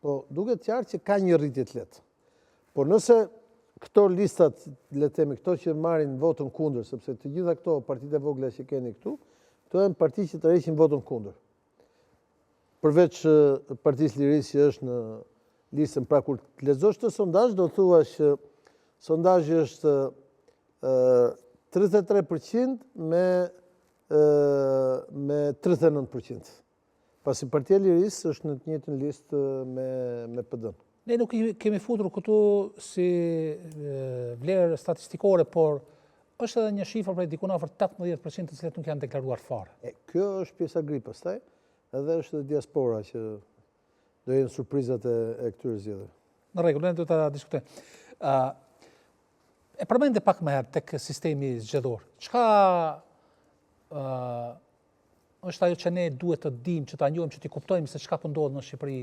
Po duket qartë që ka një rritje të lehtë. Por nëse këto listat, le të themi, këto që marrin votën kundër, sepse të gjitha këto partitë e vogla që keni këtu, këto janë parti që tërheqin votën kundër. Përveç Partisë Lirisë që është në listën, pra kur të lexosh të sondazh, do thuash që sondazhi është 33% me 39%. Pasi Partia e Lirisë është në të njëjtën listë me PD-n. Ne nuk kemi futur këtu si vlerë statistikore, por është edhe një shifër prej diku afër 18% të cilët nuk janë deklaruar fare. Kjo është pjesa gri pastaj, edhe është edhe diaspora që do jenë surprizat e këtyre zgjedhjeve. Në rregull, ne do ta diskutojmë. E përmendë pak më herë tek sistemi zgjedhor. Çka është ajo që ne duhet të dimë, që ta njohim, që t'i kuptojmë se çka po ndodh në Shqipëri